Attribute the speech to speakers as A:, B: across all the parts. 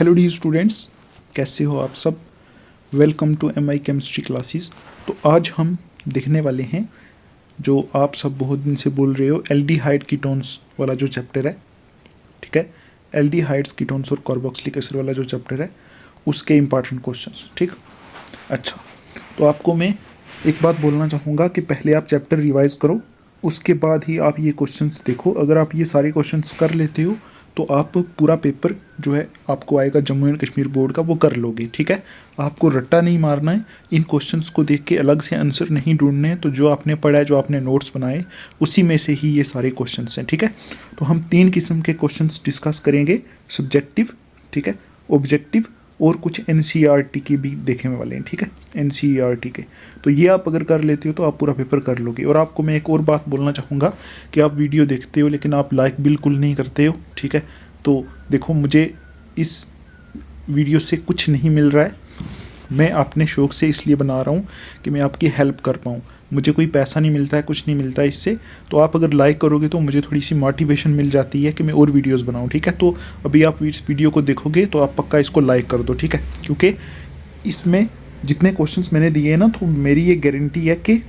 A: Hello D students, कैसे हो आप सब। Welcome to M I chemistry classes. तो आज हम देखने वाले हैं जो आप सब बहुत दिन से बोल रहे हो, एल्डिहाइड कीटोन्स वाला जो चैप्टर है। ठीक है, एल्डिहाइड्स कीटोन्स और कार्बोक्सिलिक एसिड वाला जो चैप्टर है उसके इंपॉर्टेंट क्वेश्चंस। ठीक, अच्छा, तो आपको मैं एक बात बोलना चाहूँगा कि पहले आप चैप्टर रिवाइज करो, उसके बाद ही आप ये क्वेश्चंस देखो। अगर आप ये सारे क्वेश्चंस कर लेते हो तो आप पूरा पेपर जो है आपको आएगा जम्मू एंड कश्मीर बोर्ड का, वो कर लोगे। ठीक है, आपको रट्टा नहीं मारना है, इन क्वेश्चंस को देख के अलग से आंसर नहीं ढूंढने हैं। तो जो आपने पढ़ा है, जो आपने नोट्स बनाए, उसी में से ही ये सारे क्वेश्चंस हैं। ठीक है, तो हम 3 किस्म के क्वेश्चंस डिस्कस करेंगे, सब्जेक्टिव, ठीक है, ऑब्जेक्टिव और कुछ एनसीईआरटी की भी देखने वाले हैं। ठीक है, एनसीईआरटी के। तो ये आप अगर कर लेते हो तो आप पूरा पेपर कर लोगे। और आपको मैं एक और बात बोलना चाहूँगा कि आप वीडियो देखते हो लेकिन आप लाइक बिल्कुल नहीं करते हो। ठीक है, तो देखो, मुझे इस वीडियो से कुछ नहीं मिल रहा है, मैं अपने शौक़ से इसलिए बना रहा हूँ कि मैं आपकी हेल्प कर पाऊँ। मुझे कोई पैसा नहीं मिलता है, कुछ नहीं मिलता है इससे। तो आप अगर लाइक करोगे तो मुझे थोड़ी सी मोटिवेशन मिल जाती है कि मैं और वीडियोस बनाऊँ। ठीक है, तो अभी आप इस वीडियो को देखोगे तो आप पक्का इसको लाइक कर दो। ठीक है, क्योंकि इसमें जितने क्वेश्चंस मैंने दिए हैं ना, तो मेरी ये गारंटी है कि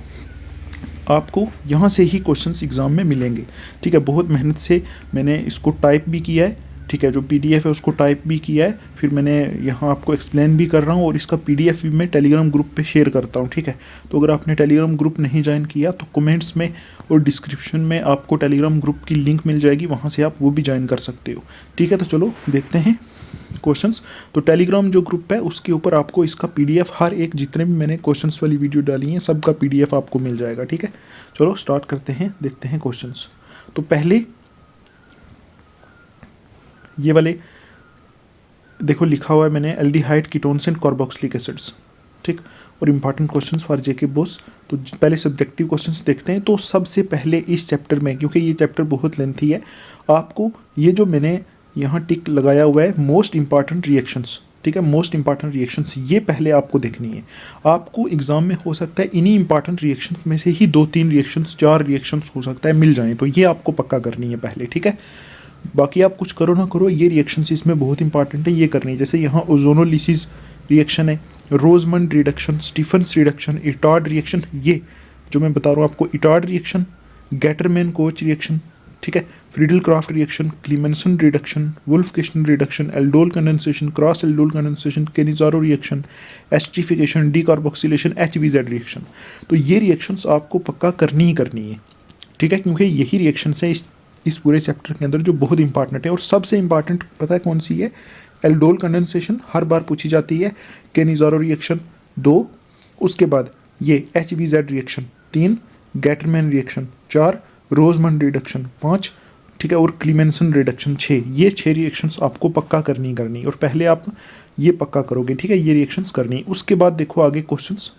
A: आपको यहाँ से ही क्वेश्चंस एग्ज़ाम में मिलेंगे। ठीक है, बहुत मेहनत से मैंने इसको टाइप भी किया है। ठीक है, जो पीडीएफ है उसको टाइप भी किया है, फिर मैंने यहाँ आपको एक्सप्लेन भी कर रहा हूँ, और इसका पीडीएफ भी मैं टेलीग्राम ग्रुप पे शेयर करता हूँ। ठीक है, तो अगर आपने टेलीग्राम ग्रुप नहीं ज्वाइन किया तो कमेंट्स में और डिस्क्रिप्शन में आपको टेलीग्राम ग्रुप की लिंक मिल जाएगी, वहाँ से आप वो भी ज्वाइन कर सकते हो। ठीक है, तो चलो देखते हैं क्वेश्चंस। तो टेलीग्राम जो ग्रुप है उसके ऊपर आपको इसका पीडीएफ, हर एक जितने भी मैंने क्वेश्चंस वाली वीडियो डाली हैं सबका पीडीएफ आपको मिल जाएगा। ठीक है, चलो स्टार्ट करते हैं, देखते हैं क्वेश्चंस। तो पहले ये वाले देखो, लिखा हुआ है मैंने aldehyde ketones and carboxylic acids. ठीक, और इंपॉर्टेंट क्वेश्चंस फॉर जेके बोस। तो पहले सब्जेक्टिव क्वेश्चंस देखते हैं। तो सबसे पहले इस चैप्टर में, क्योंकि ये चैप्टर बहुत लेंथी है, आपको ये जो मैंने यहाँ टिक लगाया हुआ है, मोस्ट इंपॉर्टेंट रिएक्शंस। ठीक है, मोस्ट इंपॉर्टेंट रिएक्शंस ये पहले आपको देखनी है। आपको एग्जाम में हो सकता है इन्हीं इंपॉर्टेंट रिएक्शंस में से ही 2-3 रिएक्शंस, 4 रिएक्शंस हो सकता है मिल जाएं, तो ये आपको पक्का करनी है पहले। ठीक है, बाकी आप कुछ करो ना करो, ये रिएक्शंस इसमें बहुत इंपॉर्टेंट है, ये करनी है। जैसे यहाँ ओजोनोलिसिस रिएक्शन है, Rosenmund reduction, Stephens reduction, Etard reaction, ये जो मैं बता रहा हूँ आपको, Etard reaction, Gattermann Koch reaction, ठीक है, Friedel Crafts reaction, Clemmensen reduction, Wolff Kishner reduction, aldol condensation, cross aldol condensation, Cannizzaro reaction, esterification, decarboxylation, HBZ reaction. तो ये रिएक्शंस आपको पक्का करनी ही करनी है। ठीक है, क्योंकि यही रिएक्शंस है इस पूरे चैप्टर के अंदर जो बहुत इंपॉर्टेंट है। और सबसे इंपॉर्टेंट पता है कौन सी है? एल्डोल कंडेंसेशन, हर बार पूछी जाती है। केनिज़ारो रिएक्शन 2, उसके बाद ये HBZ reaction 3, Gattermann reaction 4, Rosenmund reduction 5, ठीक है, और क्लीमेंसन रिडक्शन 6। ये 6 रिएक्शंस आपको पक्का करनी और पहले आप ये पक्का करोगे। ठीक है, ये रिएक्शंस करनी। उसके बाद देखो आगे क्वेश्चंस,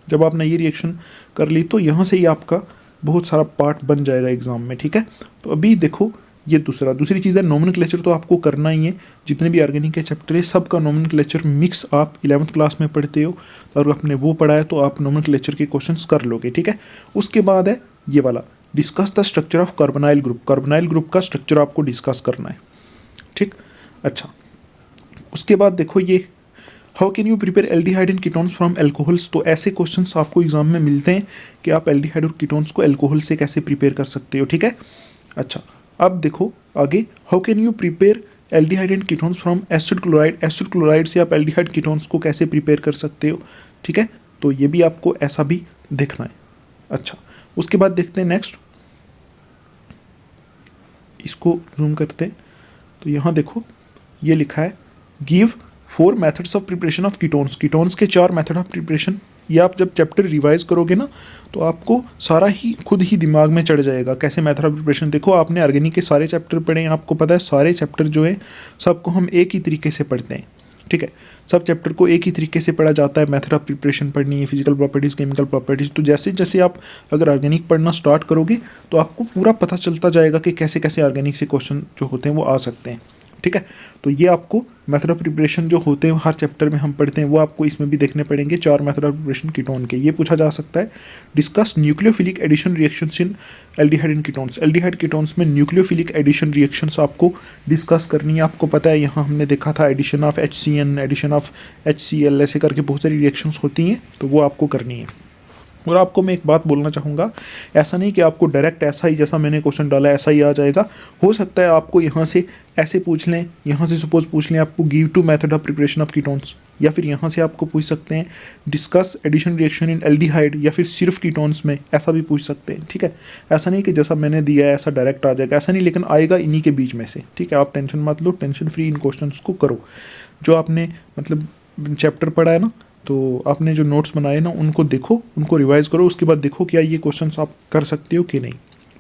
A: जब आपने ये रिएक्शन कर ली तो यहाँ से ही आपका बहुत सारा पार्ट बन जाएगा एग्जाम में। ठीक है, तो अभी देखो ये दूसरी चीज़ है नोमेनक्लेचर, तो आपको करना ही है। जितने भी ऑर्गेनिक के चैप्टर है सबका नोमेनक्लेचर मिक्स आप 11th क्लास में पढ़ते हो, और आपने वो पढ़ा है तो आप नोमेनक्लेचर के क्वेश्चंस कर लोगे। ठीक है, उसके बाद है ये वाला, discuss the structure of carbonyl group. Carbonyl group का स्ट्रक्चर आपको डिस्कस करना है। ठीक, अच्छा, उसके बाद देखो ये how can you prepare aldehyde and ketones from alcohols. तो ऐसे क्वेश्चंस आपको एग्जाम में मिलते हैं कि आप एल्डिहाइड और कीटोन्स को एल्कोहल से कैसे प्रिपेयर कर सकते हो। ठीक है, अच्छा, अब देखो आगे, how can you prepare aldehyde and ketones from acid chloride. Acid chloride से आप एल्डिहाइड कीटोन्स को कैसे प्रिपेयर कर सकते हो। ठीक है, तो ये भी आपको ऐसा भी देखना है। अच्छा, उसके बाद देखते हैं नेक्स्ट, इसको जूम करते हैं। तो यहाँ देखो ये लिखा है give 4 methods of preparation of ketones. Ketones के 4 मेथड ऑफ प्रिपरेशन। ये आप जब चैप्टर रिवाइज करोगे ना तो आपको सारा ही खुद ही दिमाग में चढ़ जाएगा कैसे मेथड ऑफ प्रिपरेशन। देखो, आपने ऑर्गेनिक के सारे चैप्टर पढ़े हैं, आपको पता है सारे चैप्टर जो है सबको हम एक ही तरीके से पढ़ते हैं। ठीक है, सब चैप्टर को एक ही तरीके से पढ़ा जाता है। मेथड ऑफ प्रिपरेशन पढ़नी है, फिजिकल प्रॉपर्टीज़, केमिकल प्रॉपर्टीज़। तो जैसे जैसे आप अगर ऑर्गेनिक पढ़ना स्टार्ट करोगे तो आपको पूरा पता चलता जाएगा कि कैसे कैसे ऑर्गेनिक से क्वेश्चन जो होते हैं वो आ सकते हैं। ठीक है। तो ये आपको मेथड ऑफ प्रिपरेशन जो होते हैं हर चैप्टर में हम पढ़ते हैं वो आपको इसमें भी देखने पड़ेंगे। 4 मेथड ऑफ प्रिपरेशन कीटोन के, ये पूछा जा सकता है। Discuss nucleophilic addition reactions in aldehyde and ketones. Aldehyde ketones में न्यूक्लियोफिलिक एडिशन रिएक्शंस आपको डिस्कस करनी है। आपको पता है यहाँ हमने देखा था addition of HCN, addition of HCl, ऐसे करके बहुत सारी रिएक्शंस होती हैं, तो वो आपको करनी है। और आपको मैं एक बात बोलना चाहूँगा, ऐसा नहीं कि आपको डायरेक्ट ऐसा ही जैसा मैंने क्वेश्चन डाला ऐसा ही आ जाएगा। हो सकता है आपको यहाँ से ऐसे पूछ लें, यहाँ से सपोज पूछ लें आपको give two method of preparation of ketones, या फिर यहाँ से आपको पूछ सकते हैं discuss addition reaction in aldehyde, या फिर सिर्फ कीटोन्स में, ऐसा भी पूछ सकते हैं। ठीक है, ऐसा नहीं कि जैसा मैंने दिया है ऐसा डायरेक्ट आ जाएगा, ऐसा नहीं, लेकिन आएगा इन्हीं के बीच में से। ठीक है, आप टेंशन मत लो, टेंशन फ्री इन क्वेश्चन को करो। जो आपने मतलब चैप्टर पढ़ा है ना, तो आपने जो नोट्स बनाए ना उनको देखो, उनको रिवाइज करो, उसके बाद देखो क्या ये क्वेश्चंस आप कर सकते हो कि नहीं।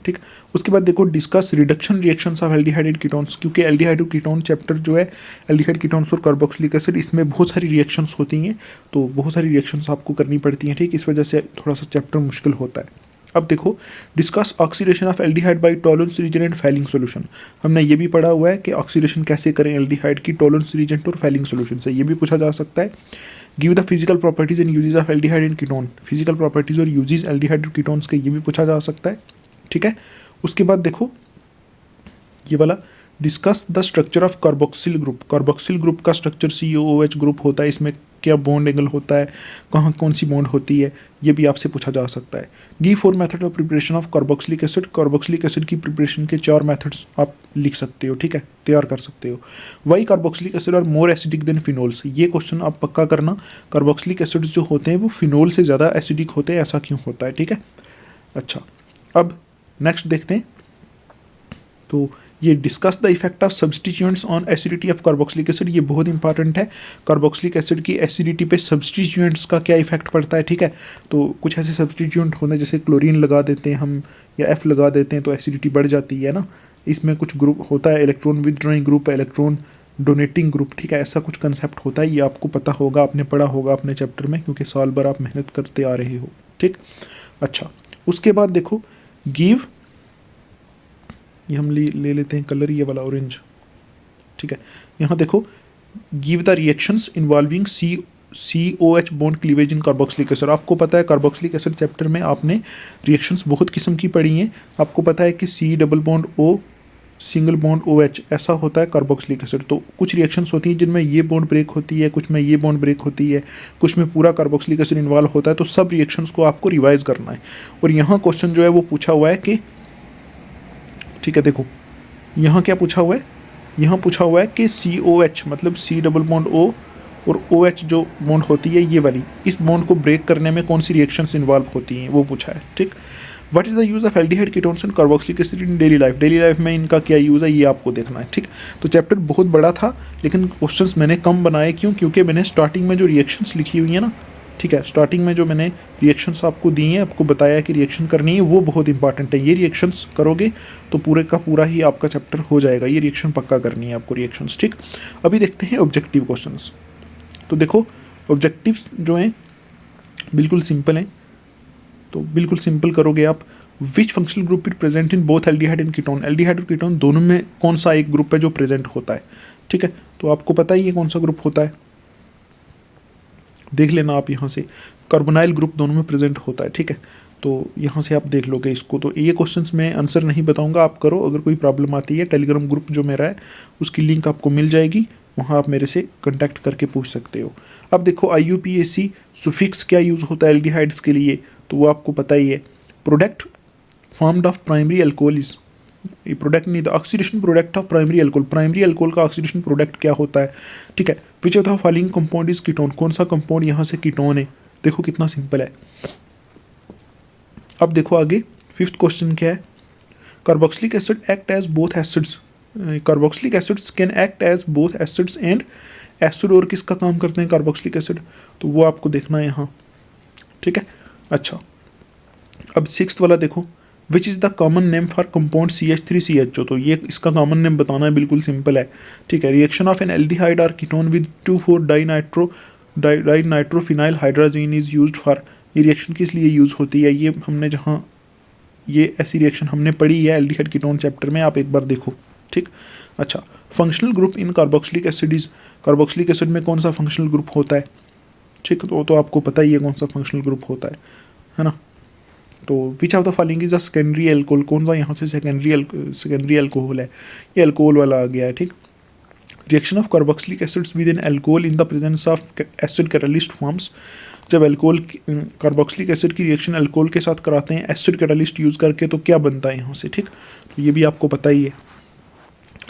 A: ठीक, उसके बाद देखो discuss reduction reactions of aldehyde ketones, क्योंकि एल्डिहाइड कीटोन चैप्टर जो है एल्डिहाइड कीटोन्स और कार्बोक्सिलिक एसिड, इसमें बहुत सारी रिएक्शंस होती हैं, तो बहुत सारी रिएक्शंस आपको करनी पड़ती हैं। ठीक, इस वजह से थोड़ा सा चैप्टर मुश्किल होता है। अब देखो discuss oxidation of aldehyde by Tollens reagent and Fehling solution. हमने ये भी पढ़ा हुआ है कि ऑक्सीडेशन कैसे करें एल्डिहाइड की टॉलरेंस रीजन और फैलिंग सॉल्यूशन से, ये भी पूछा जा सकता है। Give the physical properties and uses of aldehyde and ketone, physical properties और यूजेस एल्डिहाइड और कीटोन्स के, ये भी पूछा जा सकता है। ठीक है, उसके बाद देखो ये वाला discuss the structure of carboxyl group. Carboxyl group का स्ट्रक्चर COOH ग्रुप होता है, इसमें क्या बॉन्ड एंगल होता है, कहाँ कौन सी बॉन्ड होती है, ये भी आपसे पूछा जा सकता है। Give 4 method of preparation of carboxylic acid. Carboxylic acid की प्रिपरेशन के 4 मेथड्स आप लिख सकते हो। ठीक है, तैयार कर सकते हो। Why carboxylic acid are more acidic than phenols, ये क्वेश्चन आप पक्का करना। कार्बोक्सिलिक एसिड्स जो होते हैं वो फिनोल से ज़्यादा एसिडिक होते हैं, ऐसा क्यों होता है। ठीक है, अच्छा अब नेक्स्ट देखते हैं। तो ये discuss the effect of substituents on acidity of carboxylic acid, ये बहुत इंपॉर्टेंट है। कार्बोक्सिलिक एसिड की एसिडिटी पे सब्सटीट्यूएंट्स का क्या इफेक्ट पड़ता है। ठीक है, तो कुछ ऐसे सब्सटीट्यूएंट होते हैं जैसे क्लोरीन लगा देते हैं हम या F लगा देते हैं तो एसिडिटी बढ़ जाती है ना। इसमें कुछ ग्रुप होता है, electron withdrawing group, electron donating group. ठीक है, ऐसा कुछ कंसेप्ट होता है, ये आपको पता होगा, आपने पढ़ा होगा अपने चैप्टर में, क्योंकि साल भर आप मेहनत करते आ रहे हो। ठीक, अच्छा उसके बाद देखो गिव, ये हम ले लेते हैं कलर ये वाला ऑरेंज। ठीक है, यहाँ देखो give the reactions involving COH bond cleavage in carboxylic acid. आपको पता है कार्बोक्सिलिक एसिड चैप्टर में आपने रिएक्शंस बहुत किस्म की पढ़ी हैं। आपको पता है कि C double bond O single bond OH ऐसा होता है कार्बोक्सिलिक एसिड। तो कुछ रिएक्शंस होती हैं जिनमें ये बॉन्ड ब्रेक होती है, कुछ में ये बॉन्ड ब्रेक होती है, कुछ में पूरा कार्बोक्सिलिक एसिड इन्वॉल्व होता है। तो सब रिएक्शंस को आपको रिवाइज करना है। और यहाँ क्वेश्चन जो है वो पूछा हुआ है कि, ठीक है देखो यहाँ क्या पूछा हुआ है, यहाँ पूछा हुआ है कि COH मतलब C डबल बॉन्ड O और OH जो बॉन्ड होती है ये वाली, इस बॉन्ड को ब्रेक करने में कौन सी रिएक्शंस इन्वॉल्व होती हैं वो पूछा है। ठीक, what is the use of aldehyde ketones and carboxylic acid in daily life, daily life में इनका क्या यूज़ है ये आपको देखना है। ठीक, तो चैप्टर बहुत बड़ा था लेकिन क्वेश्चंस मैंने कम बनाए, क्यों, क्योंकि मैंने स्टार्टिंग में जो रिएक्शंस लिखी हुई है ना, ठीक है, स्टार्टिंग में जो मैंने रिएक्शंस आपको दी हैं, आपको बताया कि रिएक्शन करनी है, वो बहुत इंपॉर्टेंट है। ये रिएक्शंस करोगे तो पूरे का पूरा ही आपका चैप्टर हो जाएगा। ये रिएक्शन पक्का करनी है आपको रिएक्शंस। ठीक, अभी देखते हैं ऑब्जेक्टिव क्वेश्चंस। तो देखो ऑब्जेक्टिव्स जो हैं बिल्कुल सिंपल हैं, तो बिल्कुल सिंपल करोगे आप। विच functional group is present in both aldehyde and ketone, aldehyde और कीटोन दोनों में कौन सा एक ग्रुप है जो प्रेजेंट होता है। ठीक है, तो आपको पता ही है कौन सा ग्रुप होता है, देख लेना आप यहाँ से, कार्बोनाइल ग्रुप दोनों में प्रेजेंट होता है। ठीक है, तो यहाँ से आप देख लोगे इसको। तो ये क्वेश्चंस मैं आंसर नहीं बताऊंगा, आप करो। अगर कोई प्रॉब्लम आती है टेलीग्राम ग्रुप जो मेरा है उसकी लिंक आपको मिल जाएगी, वहाँ आप मेरे से कांटेक्ट करके पूछ सकते हो। अब देखो IUPAC सुफिक्स क्या यूज़ होता है एल्डिहाइड्स के लिए, तो वो आपको पता ही है। Product formed of primary alcohol is, ये प्रोडक्ट नहीं था, oxidation product of primary alcohol, primary alcohol का ऑक्सीडेशन प्रोडक्ट क्या होता है। ठीक है, which of the following compound is ketone, कौन सा कंपाउंड यहाँ से कीटोन है। देखो कितना सिंपल है। अब देखो आगे फिफ्थ क्वेश्चन क्या है, carboxylic acid act as both acids, carboxylic acids can act as both acids and acid, और किसका काम करते हैं कार्बोक्सिलिक एसिड, तो वो आपको देखना है यहाँ। ठीक है, अच्छा अब सिक्स्थ वाला देखो, which is the common name for compound CH3CHO, तो ये इसका कॉमन नेम बताना है, बिल्कुल सिंपल है। ठीक है, रिएक्शन ऑफ एन एल्डिहाइड और ketone with 2,4 dinitrophenyl hydrogen is used for, ये रिएक्शन किस लिए यूज़ होती है, ये हमने जहाँ ये ऐसी रिएक्शन हमने पढ़ी है एल्डिहाइड कीटोन चैप्टर में, आप एक बार देखो। ठीक, अच्छा functional group in carboxylic acid is, carboxylic acid में कौन सा फंक्शनल ग्रुप होता है, ठीक, तो आपको पता ही है कौन सा फंक्शनल ग्रुप होता है ना। तो which of the following is a secondary alcohol, कौन सा यहाँ से सेकेंडरी एल्कोहल है, ये एल्कोहल वाला आ गया है, ठीक। Reaction of carboxylic acids with in alcohol in the presence of acid catalyst forms, जब एल्कोहल कार्बोक्सिलिक एसिड की रिएक्शन अल्कोहल के साथ कराते हैं एसिड कैटालिस्ट यूज़ करके, तो क्या बनता है यहाँ से, ठीक, तो ये भी आपको पता ही है।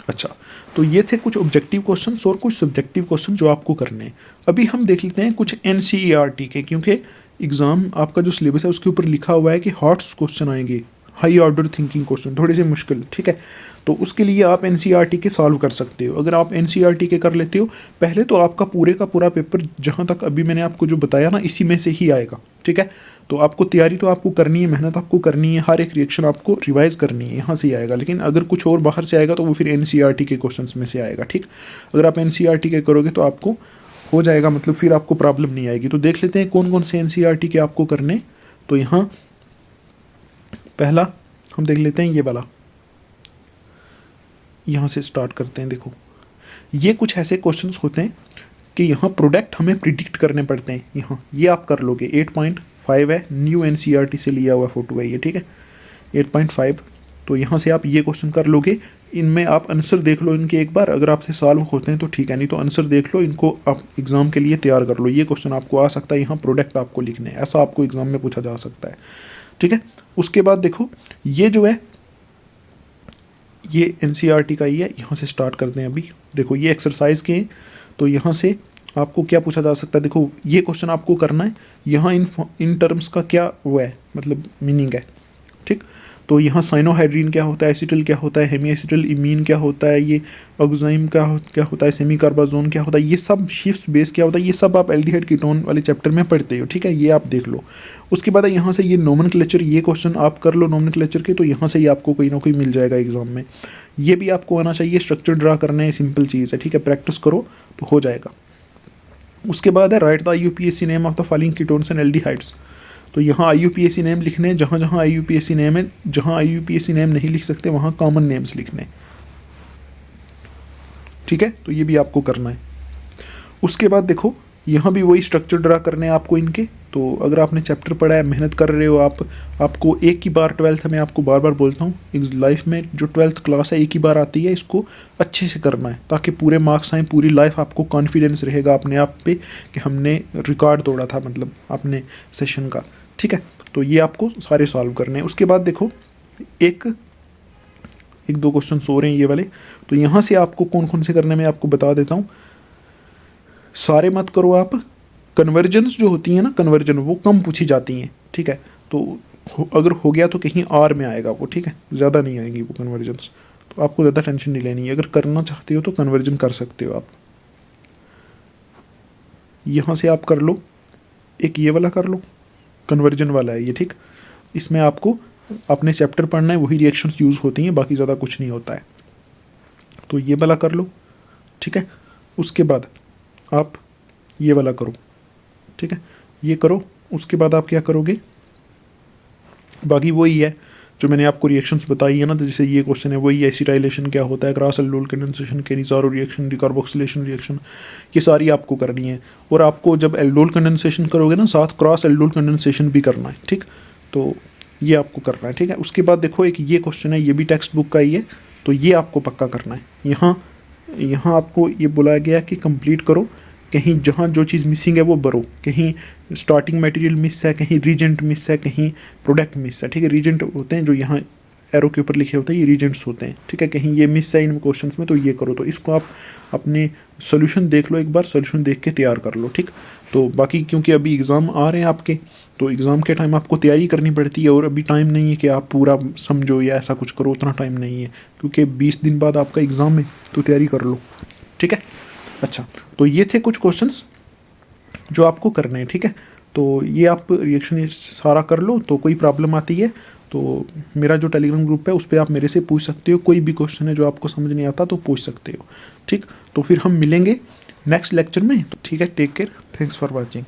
A: अच्छा, तो ये थे कुछ ऑब्जेक्टिव क्वेश्चंस और कुछ सब्जेक्टिव क्वेश्चन जो आपको करने हैं। अभी हम देख लेते हैं कुछ एनसीईआरटी के, क्योंकि एग्ज़ाम आपका जो सिलेबस है उसके ऊपर लिखा हुआ है कि हार्ड क्वेश्चन आएंगे, हाई ऑर्डर थिंकिंग क्वेश्चन, थोड़े से मुश्किल, ठीक है। तो उसके लिए आप एनसीईआरटी के सॉल्व कर सकते हो। अगर आप एनसीईआरटी के कर लेते हो पहले, तो आपका पूरे का पूरा पेपर जहाँ तक अभी मैंने आपको जो बताया ना, इसी में से ही आएगा, ठीक है। तो आपको तैयारी तो आपको करनी है, मेहनत आपको करनी है, हर एक रिएक्शन आपको रिवाइज करनी है, यहाँ से ही आएगा। लेकिन अगर कुछ और बाहर से आएगा तो वो फिर एनसीईआरटी के क्वेश्चंस में से आएगा, ठीक। अगर आप एनसीईआरटी के करोगे तो आपको हो जाएगा, मतलब फिर आपको प्रॉब्लम नहीं आएगी। तो देख लेते हैं कौन कौन से एनसीईआरटी के आपको करने। तो यहाँ पहला हम देख लेते हैं ये वाला, यहाँ से स्टार्ट करते हैं। देखो, ये कुछ ऐसे क्वेश्चंस होते हैं कि यहाँ प्रोडक्ट हमें प्रिडिक्ट करने पड़ते हैं। यहाँ ये आप कर लोगे, 8.5 है, न्यू एनसीईआरटी से लिया हुआ फोटो है ये, ठीक है, 8.5। तो यहाँ से आप ये क्वेश्चन कर लोगे, इनमें आप आंसर देख लो इनके एक बार, अगर आपसे सॉल्व होते हैं तो ठीक है, नहीं तो आंसर देख लो, इनको आप एग्ज़ाम के लिए तैयार कर लो। ये क्वेश्चन आपको आ सकता है, यहाँ प्रोडक्ट आपको लिखने हैं, ऐसा आपको एग्ज़ाम में पूछा जा सकता है, ठीक है। उसके बाद देखो, ये जो है ये एनसीईआरटी का ही है, यहाँ से स्टार्ट करते हैं। अभी देखो ये एक्सरसाइज के हैं, तो यहाँ से आपको क्या पूछा जा सकता है। देखो ये क्वेश्चन आपको करना है, यहाँ इन टर्म्स का क्या वो है, मतलब मीनिंग है, ठीक। तो यहाँ साइनोहाइड्रीन क्या होता है, एसिटल क्या होता है, हेमी एसिटल इमीन क्या होता है, ये ऑक्साइम क्या होता है, सेमी कार्बाजोन क्या होता है, ये सब शिफ्ट बेस क्या होता है, ये सब आप एल्डिहाइड कीटोन वाले चैप्टर में पढ़ते हो, ठीक है, ये आप देख लो। उसके बाद यहाँ से ये नोमेनक्लेचर, ये क्वेश्चन आप कर लो नोमेनक्लेचर के, तो यहाँ से ही आपको कोई ना कोई मिल जाएगा एग्जाम में। ये भी आपको आना चाहिए, स्ट्रक्चर ड्रा करना है, सिंपल चीज़ है, ठीक है, प्रैक्टिस करो तो हो जाएगा। उसके बाद है right the IUPAC name of the following ketones and aldehydes. तो यहाँ आईयूपीएसी नेम लिखने हैं, जहाँ जहाँ आईयूपीएसी नेम है, जहाँ आईयूपीएसी नेम नहीं लिख सकते वहाँ कॉमन नेम्स लिखने, ठीक है। तो ये भी आपको करना है। उसके बाद देखो यहाँ भी वही स्ट्रक्चर ड्रा करने हैं आपको इनके। तो अगर आपने चैप्टर पढ़ा है, मेहनत कर रहे हो आपको एक ही बार 12th में, आपको बार बार बोलता हूँ, लाइफ में जो 12th क्लास है एक ही बार आती है, इसको अच्छे से करना है ताकि पूरे मार्क्स आएँ, पूरी लाइफ आपको कॉन्फिडेंस रहेगा अपने आप पे कि हमने रिकॉर्ड तोड़ा था, मतलब अपने सेशन का, ठीक है। तो ये आपको सारे सॉल्व करने हैं। उसके बाद देखो एक दो क्वेश्चन हो रहे हैं ये वाले, तो यहाँ से आपको कौन कौन से करने में आपको बता देता हूँ। सारे मत करो आप, कन्वर्जन्स जो होती हैं ना, कन्वर्जन वो कम पूछी जाती हैं, ठीक है। तो अगर हो गया तो कहीं आर में आएगा वो, ठीक है, ज़्यादा नहीं आएगी वो कन्वर्जन्स, तो आपको ज़्यादा टेंशन नहीं लेनी है। अगर करना चाहते हो तो कन्वर्जन कर सकते हो आप। यहाँ से आप कर लो, एक ये वाला कर लो, कन्वर्जन वाला है ये, ठीक। इसमें आपको अपने चैप्टर पढ़ना है, वही रिएक्शंस यूज़ होती हैं, बाकी ज़्यादा कुछ नहीं होता है। तो ये वाला कर लो, ठीक है। उसके बाद आप ये वाला करो, ठीक है, ये करो। उसके बाद आप क्या करोगे, बाकी वही है जो मैंने आपको रिएक्शंस बताई है ना। तो जैसे ये क्वेश्चन है वही, एसिटाइलेशन क्या होता है, cross aldol condensation, Cannizzaro reaction, decarboxylation reaction, ये सारी आपको करनी है। और आपको जब एल्डोल कंडेंसेशन करोगे ना, साथ क्रॉस एल्डोल कंडेंसेशन भी करना है, ठीक। तो ये आपको करना है, ठीक है। उसके बाद देखो एक ये क्वेश्चन है, ये भी टेक्स्ट बुक का ही है, तो ये आपको पक्का करना है। यहाँ आपको ये बुलाया गया कि कंप्लीट करो, कहीं जहाँ जो चीज़ मिसिंग है वो भरो, कहीं स्टार्टिंग मटेरियल मिस है, कहीं रीजेंट मिस है, कहीं प्रोडक्ट मिस है, ठीक है। रीजेंट होते हैं जो यहाँ एरो के ऊपर लिखे होते हैं, ये रीजेंट्स होते हैं, ठीक है। कहीं ये मिस है इन क्वेश्चंस में, तो ये करो। तो इसको आप अपने सोल्यूशन देख लो एक बार, सोल्यूशन देख के तैयार कर लो, ठीक। तो बाकी क्योंकि अभी एग्ज़ाम आ रहे हैं आपके, तो एग्ज़ाम के टाइम आपको तैयारी करनी पड़ती है, और अभी टाइम नहीं है कि आप पूरा समझो या ऐसा कुछ करो, उतना टाइम नहीं है, क्योंकि 20 दिन बाद आपका एग्ज़ाम है, तो तैयारी कर लो, ठीक है। अच्छा, तो ये थे कुछ क्वेश्चंस जो आपको करने हैं, ठीक है। तो ये आप रिएक्शन सारा कर लो, तो कोई प्रॉब्लम आती है तो मेरा जो टेलीग्राम ग्रुप है उस पर आप मेरे से पूछ सकते हो, कोई भी क्वेश्चन है जो आपको समझ नहीं आता तो पूछ सकते हो, ठीक। तो फिर हम मिलेंगे नेक्स्ट लेक्चर में, तो ठीक है, take care, thanks for watching.